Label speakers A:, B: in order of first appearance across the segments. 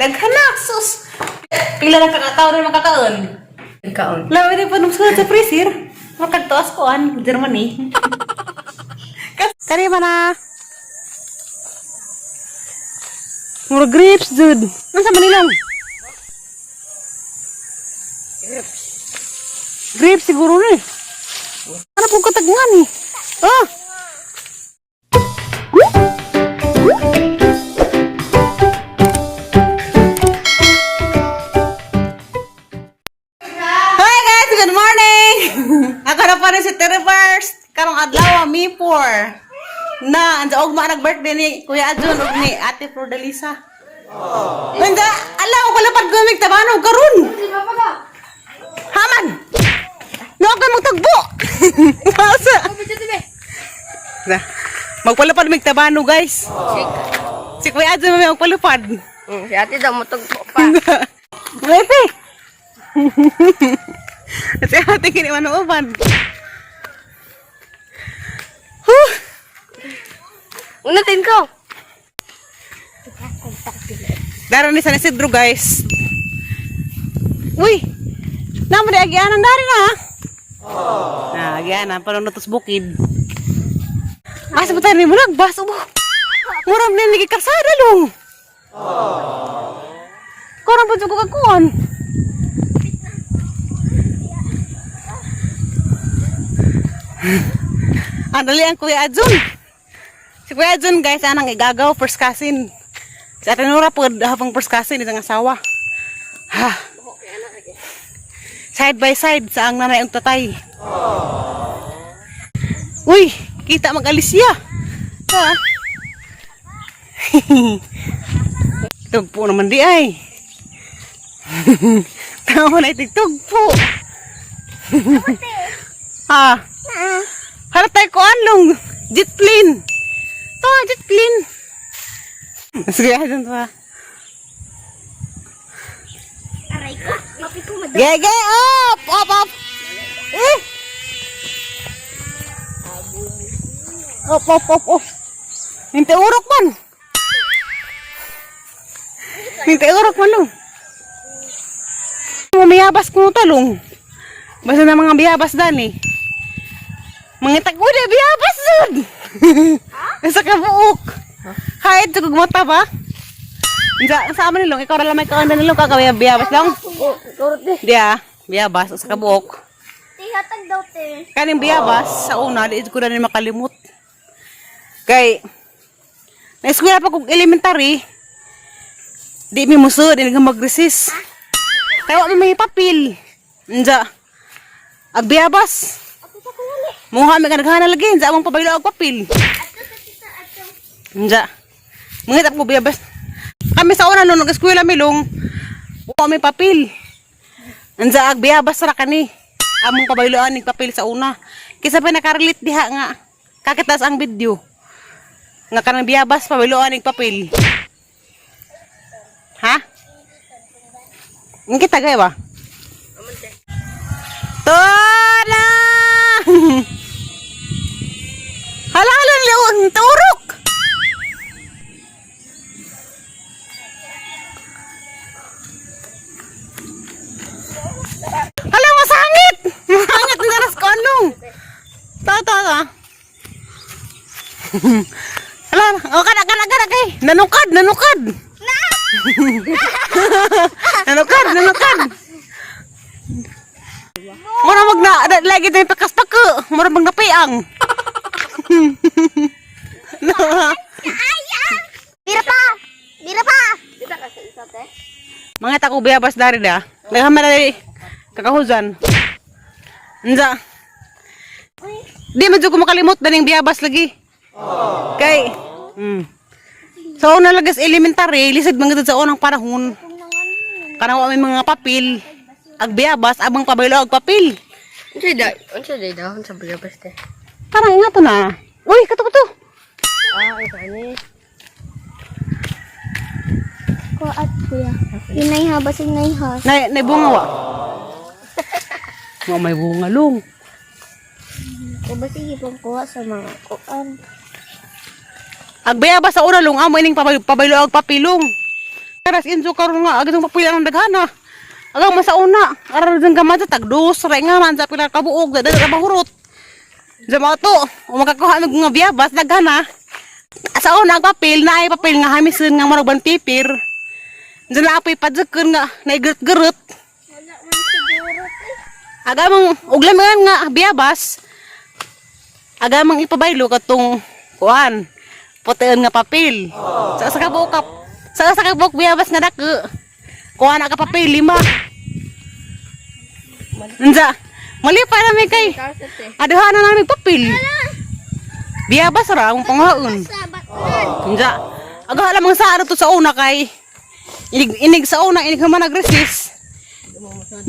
A: Daghan sus. Pila na kakataon na makakaon.
B: Kaon.
A: Lawa din pa nung sulat sa freezer. Makagtaas ko Germany. Kani mana? Mura grapes, dude. Nasa Manilang? Grapes siguro ni. Ano pong katagungan ni? Oh! Hi guys! Good morning! Ako na pa rin si Terry1st. Karong adlaw, me 4. Na, ansa og nag-birthday ni Kuya Adjon ug ni Ate Flordalisa. Nanda, alaw ko lapad gumig tabanog karon. Haman. No ka magtagbo. Masa. Na. Magpalapad mig tabano, guys. Si Kuya Adjon may magpalapad.
B: Si ate daw mo tugpo pa.
A: Repe. Si ate kini manuoban.
B: Unatin ko.
A: Daro ni San Isidro, guys. Uy. Namo di agianan dari na. Nah, agianan para nutus bukid. Asa ba tayo ni mulag bas ubo. Murag ni lagi kasada long. Korang pa juga kakuan. Andali ang Kuya Adjon. Si Kuya Adjon, guys, anang igagaw first cousin. Si Ate Nora po habang first cousin isang asawa. Ha. Side by side sa ang nanay ang tatay. Uy, kita mag-alisya. Ha. Tugpo naman di ay. Tama na itigtugpo. Ha. Halatay ko anlong. Jet plane. To, jet plane. Sige, dyan pa.
B: Aray ko. Mapi ko madami.
A: Gege, up! Up, up! Eh! Up, up, up, up. Hintay urok man. Hintay urok man long. Mamiyabas ko talong. Basta na mga biyabas dani. Mga tagwada biyabas dun. Nasa kabuok. Kahit sa mata ba? Sa amin nilong, ikaw lang may kaanda nilong kakawaya biyabas lang.
B: Turot di.
A: Diya, biyabas sa kabuok.
B: Tihatag daw te.
A: Kaning biyabas, sa una, di ko na rin makalimut. Kay, na-eskwela pa kong elementary, di mi muso, di nga mag-resist. Kaya wala may papel. Nja, agbiyabas. Mukha may kanaghanan lagi, nja among pabaylo ag papel. Nja, mangitap ko biyabas. Kami sa una, nung nag-eskwela milong, wala may papel. Nja, agbiyabas ra kani. Among pabayloan ng papel sa una. Kisa pa nakarelate diha nga, kakitas ang video. Nga kanang biyabas, pabayloan ng papel. Ha? Ang kita gaya ba? Tona! Halalan leon, turok! Halang masangit! Masangit ng garas ko anong? Ta. Halang, o kana kay. Nanukad! Nanukad! Mura lagi tayo pakas-pako. Mura napiang.
B: Bira pa. Kita kasi isa te.
A: Mga tako biyabas dari da. Naghamay dari kakahuzan. Nza. Di man ko makalimot daning biyabas lagi. Kay. So una lagas elementary, lisod mga sa unang panahon. Kanang may mga papel. Agbiyabas abang pabaylo ag papel.
B: Unsa day daw sa biyabas te.
A: Parang nga to na. Uy, kato.
B: Isa ni. Ko at kuya. Inay ha basig nay ha.
A: Nay bunga wa. Mo may bunga long.
B: Ko basig ipong kuha sa mga kuan.
A: Agbiyabas sa una long amo ining pabaylo ag papilong. Karas inso karon nga agang papila ng daghana. Agang masauna, aral dyan ka man sa tagdos, ray nga man sa pilar kabuog, dada na mahurot. Diyan mga to, umakakuha ng mga biyabas, daghana. Sa una ang papel, na ay papel nga hamisun nga maragban pipir. Diyan na apoy padyakan nga, naigert-geret.
B: Wala man siguro eh.
A: Agamang, uglaman nga biyabas, agamang ipabaylo katong kuan, putiin nga papel. Sa kabuk biyabas nga dako. Kuha na ka papel, 5. Nza, mali pa namin kay. Aduhan na namin papel. Biyabas ra, ang panghaon.
B: Sabat man.
A: Nza, agahan lamang sa to sa una kay. Inig sa una, inig naman nag-resist.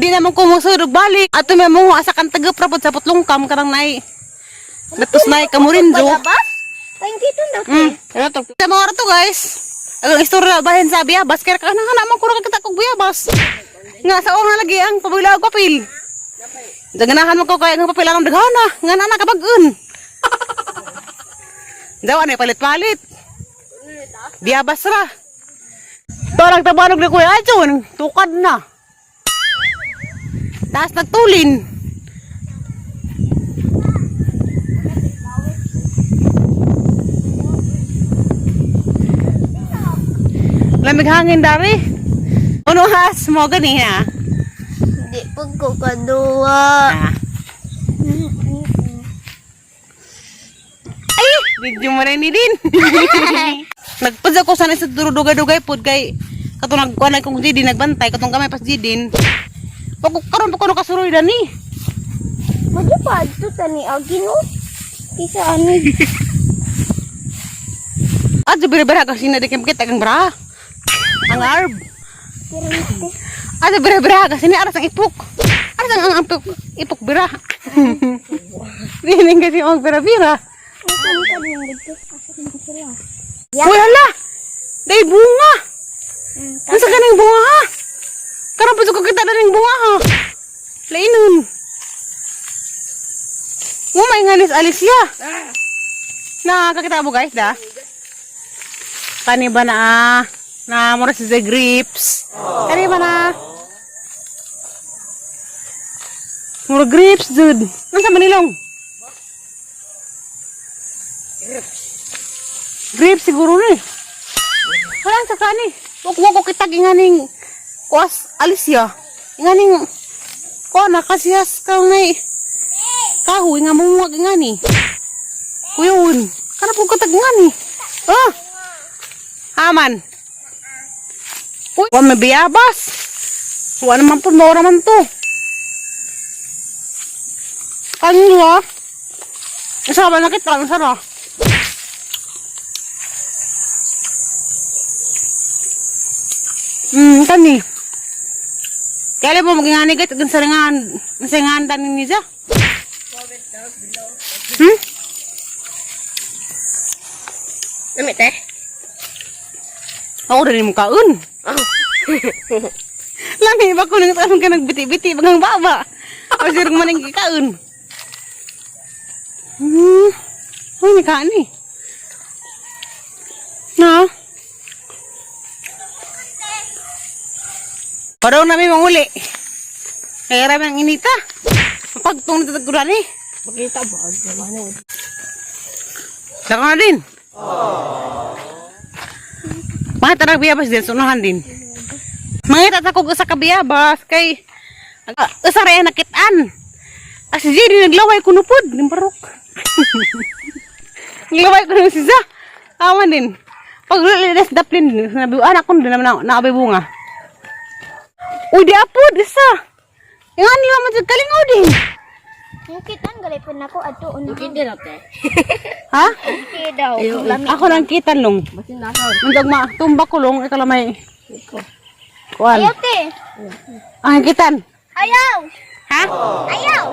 A: Di naman kumusudog balik. Ato may mga asa kang tagaprapod sa putlongkam karang nai. Gatos nai kamurinjo.
B: Bayabas? Kain dito daw.
A: Ano to? Sa mga to guys. Ang istorya bahin sa biyabas. Kaya ka naman ko kita kong biyabas. Nga sa una lagi ang pabilag papel. Daganahan mo ko kaya ng papel ang daghana. Nga na nakabag-un. Dawa na palit-palit. Biyabas ra. Ito lang tabanog ni Kuya Achon. Tukad na. Taas nagtulin. Lamig hangin dari. Uno has mo gani ha.
B: Hindi pag ko kadua.
A: Ay, video mo rin ni din. Nagpadya ko sana sa dugay-dugay pod kay katong nagkuanay kong Jidin nagbantay katong kamay pas Jidin. Pag karon pa ko kasuroy dani.
B: Madi pa adto tani agino. Kisa ani.
A: Adto bira-bira kasi na dikim kita kang bra. Ang arb.
B: Kirente.
A: Adto bira-bira kasi ni aras ang ipok. Aras ang ipok bira. Dining kasi ang bira-bira.
B: Ang kanta din dito. Pasok na sila.
A: Uy, hala! Day bunga! Ano sa kaning bunga ha? Karang pa ko kita na ning bunga ha? Lainon. May ngalis Alicia. Nakakita mo guys da? Kani ba na mura si grapes? Kani ba na? Mura grapes jud. Nasa Manilong? Grapes siguro ni. Wala sa kani. Wag ko kita inganing kuas Alicia. Inganing ko nakasiyas ka ngay. Kahoy nga mo wag ingani. Kuyon. Kana po katag ingani. Ah. Haman. Uy, wa may biyabas. Wa naman po mo naman to. Kanyo. Isama na kita ang sara. Kani. Kaya mo magingani guys, gan saringan tanin niya.
B: Namit eh.
A: Ako rin mo kaun.
B: Oh.
A: Lami ba ko nang tanong ka nagbiti-biti bagang baba. O sirong maning kaun. Ay, may kaani. Na. Parang namin manguli. Kaya rami ang inita. Pagtong natataguran eh.
B: Makita ba?
A: Saka na din. Mga tarang biyabas din, sunahan din. Mga tatakog sa kabiyabas kay usaray nakitaan. Kasi di naglaway kunupod ng parok. Naglaway ko ng sisa. Awan din. Pag lilis daplin, anak ko din naman naabay bunga. Uy, di apod, isa. Yung ano naman sa kalingaw din.
B: Mungkin ang galipin ako ato una. Mungkin din ako.
A: Ha?
B: Mungkin daw.
A: Ako nang kita long.
B: Basin na ako.
A: Nung ma tumba ko long, ikaw may. Kuan.
B: Ayaw te.
A: Ang kitan.
B: Ayaw.
A: Ha?
B: Ayaw.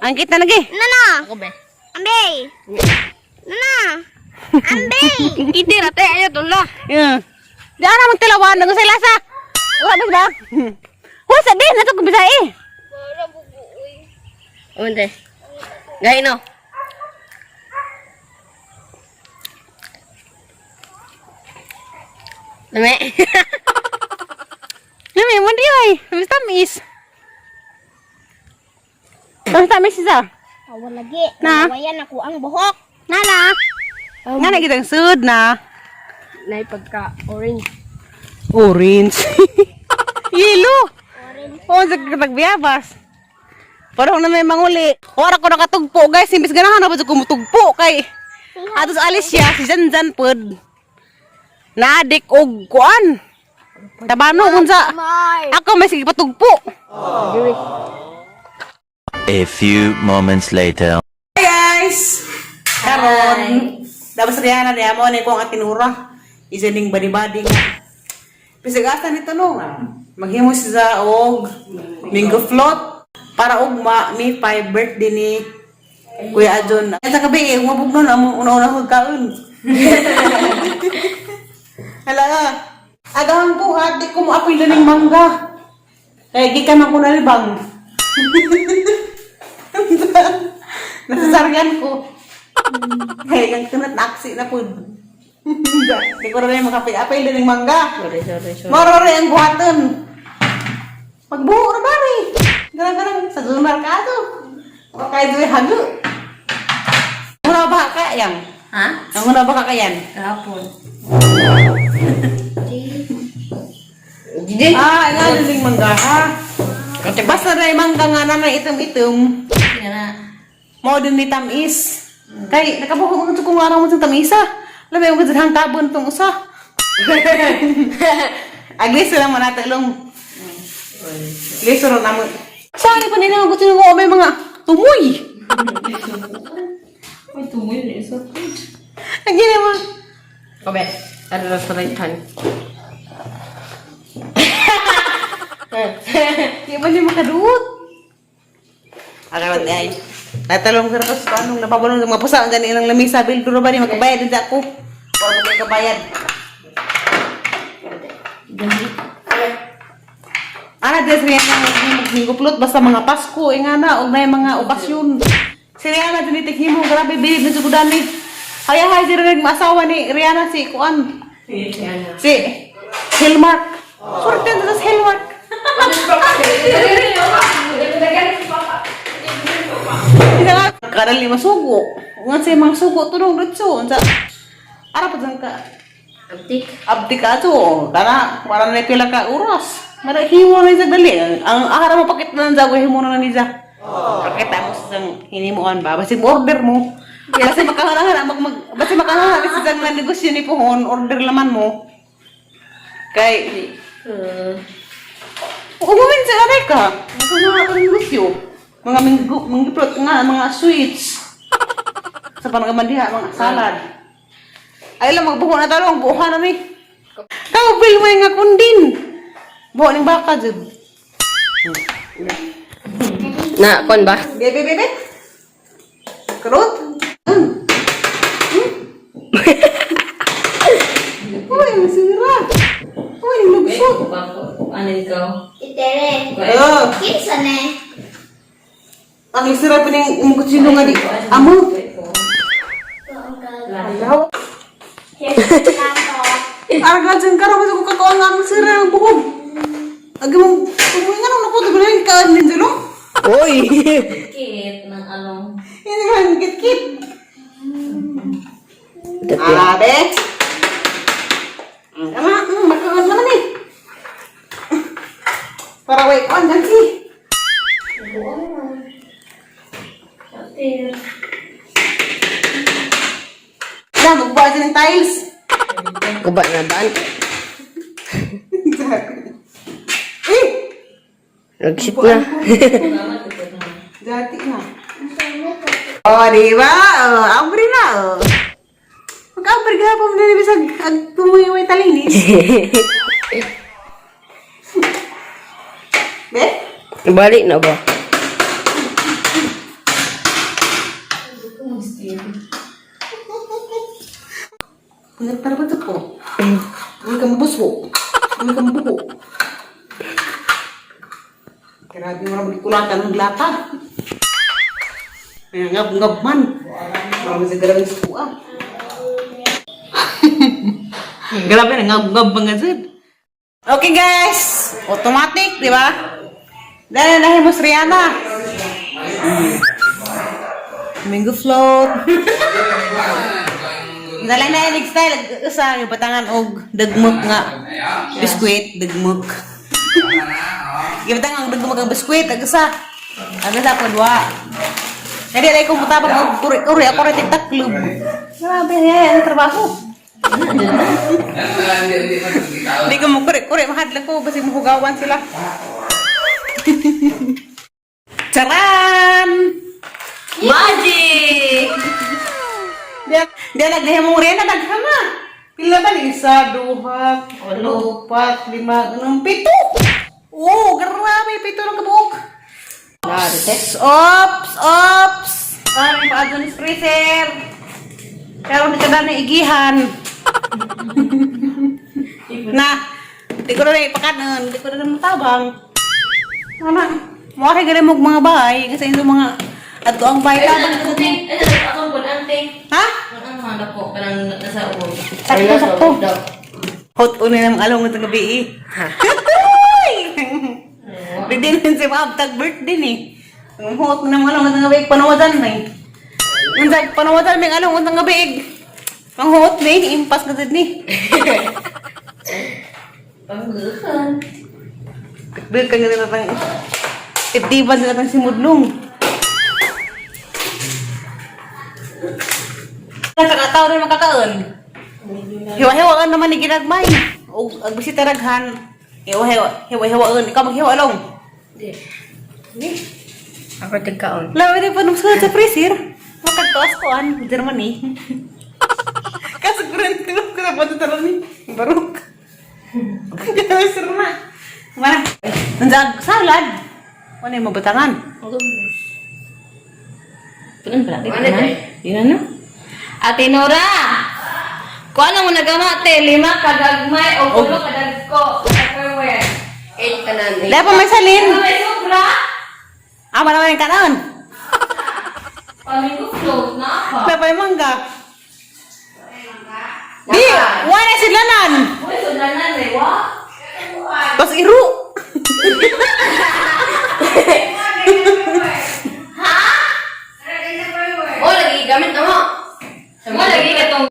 A: Ang kita lagi.
B: Nana. Ako be. Ambe. Nana. Ambe. Hindi na te. Ayaw tulo.
A: Yeah. Di ana magtilawan ng sa lasa. Wala ba sila? Huwag sabihin na ito kung bisa eh.
B: Para bubuoy.
C: Unde. Gay no. Dami.
A: Ay, tamis. Tamis isa.
B: Awan lagi.
A: Na?
B: Nawayan ako ang buhok.
A: Nana. Nana kita ang sud na.
C: Na pagka-orange.
A: Orange. Yellow. Oh, sa kagbiyabas. Parang na may manguli. Ora ko nakatugpo, guys. Imbis ganahan na ba ko mutugpo kay atos alis siya si Janjan pod. Naadik og kuan. Tabano unsa. Ako may sige patugpo.
D: A few moments later.
A: Hey guys. Karon. Dapat riyan na niya mo ni ko ang tinura. Isa ning badi-badi nga. Pisagasa nito no. Maghimo siya og mango float. Para ugma mi 5 birthday ni Kuya Ajon. Ay sa gabi umabog nun una-una kog kaon. Hala. Agahang buhat di ko mo apil ning mangga. Kay gikan man ko na libang. Nasasaryan ko. Kay kang kunat naksi na pud. Di ko rin makapi-apil ning mangga.
C: Sorry.
A: Marore ang buhaton. Pagbuo na bari. Garang-garang sa supermerkado. O kay duwe hago. Muna ba ka yan?
C: Ha?
A: Ang muna ba ka yan?
C: Kapon.
A: Ah, nga naling mangga ha. Basta na yung mangga nga naman itom-itom. Mo din ni tamis. Kay nakabuhok ko kung araw mo sa tamisa. Labi mo kadang tabon tong usa. Aglis lang mo natalong. Lisoro na mo. Saan pa nila gusto nyo may mga tumoy?
C: May tumoy na isa.
A: Ang ginawa.
C: Kabe, ano na sa right hand?
A: Di ba niya makaduot? Akarat ay. Natalong ko na kasi paano napabalong ng mga pusa. Ang gani ng lamisa. Bilduro ba niya magkabayad din ako? O magkabayad. Ana des riyan ng mingguplot basta mga Pasko nga na og nay mga okasyon. Si Rihanna din himo grabe bilib na jugudan ni. Hay diri nag maasawa ni Rihanna si kuan. Si Hillmark. Sorte na sa Hillmark. Kadal lima sugo. Ngan say mga sugo tudong ditso unsa. Ara pa ka abdi ka to. Kana para na pila ka oras. Mara himo na sa dali. Ang ahara mo pakit na sa himo na ni sa. Pakita mo sa hinimuan ba basi order mo. Basi makahangan basi makahangan sa sang negosyo ni pohon order laman mo. Kay umumin sa aray ka. Mga negosyo. Mga minggiplot nga mga sweets. Sa panagamandiha mga salad. Ay lang magbuho na talong buuhan na ni. Kaubil mo nga kundin. Buo ning baka jud.
C: Na, kon ba?
A: Bebe. Karot. Uy, masira. Uy, lugsot.
C: Ano ikaw?
B: Itere.
A: Oh,
B: Kinsa ne?
A: ang isira pa ning umukutsino nga di. Amo. Ayaw.
B: Kanto.
A: Araglan dyan ka raw. Ko kakawang nga masira ang buhog. Agi mo, kumuhin nga nung naputo ko na yung kaan din dyan, no?
C: Uy! Kit ng ano?
A: Hindi ka lang kit-kit. Abe. Makakaan naman eh. Para wait on, dyan si. Alam, magbuha dyan ng tiles.
C: Kuba na ba?
A: Eh!
C: Nag-shit na.
A: Dati na. Oh, di ba? Oh, abri na. Oh. Mag-abri ka pa mo na bisag tumuyoy talinis. Be?
C: Balik na ba?
A: Punat para ba ito po? Huwag kang buso. Huwag kang buho. Grabe mo naman kulatan ng lata. May ngab-ngab man. Marami sa grabe sa kuha. Grabe na ngab-ngab mga zid. Okay guys, automatic, di ba? Dahil nahimos Rihanna. Mango float. Dalang na ilig style, usa yung patangan og dagmok nga. Biskuit, dagmok. Yung patangan og dagmok ang biskuit, agsa. Agsa po dua. Jadi ay kung mutabang og kuri ako rin tiktaklub. Grabe, yan, trabaho. Hindi ko mukuri-kuri, mahadla ko, basi mahugawan sila. Charan!
C: Magic!
A: Dia lagi mong rin na daghama. Pila ba ni isa, duha, walo, pat, lima, enam, pito. Oh, grabe, pito ng kabuok. Ops! Ay, paadyo ni freezer. Pero di ka na naigihan. Di ko na ipakanon, di ko na matabang. Ano, mawakay ganun mong mga bahay, kasi yung mga ato ang bahay tabang. Ha? Sakto. Hot unin ng along ng gabi Di din si Bob, tag-birthday ni. Ang hot mo ng along ng gabi, panawadan na eh. Panawadan may along ng gabi. Ang hot ni, impas na din ni.
C: Panggukan.
A: Tikbil ka nila ng itiban nila ng simudlong. Nakakataw rin makakaon. Hiwa-hiwaan naman ni ginagmay. O agbisita raghan. Hiwa-hiwaan. Ikaw maghiwa lang.
C: Ako tigkaon.
A: Lawa din pa nung sa freezer. Makagtaas ko an. Germany. Kasiguran ko na po ito ni. Baruk. Kaya sir na. Mana? Nandiyan salad. Ano yung mabatangan?
C: Tunan pala. Yun ano? Ate Nora! Kung ano mo nagama, te, 5 kadagmay o 10 kadagko. Tupperware. 8 kanan.
A: Dahil pa may salin.
C: May sobra?
A: Naman yung kanon.
C: Paling ko float na ako.
A: Dahil pa yung mangga. Di, wala sila nan.
C: Uy, sudanan eh, wa?
A: Tapos iru.
C: Oh, lagi gamit na mo. Mo lagi katong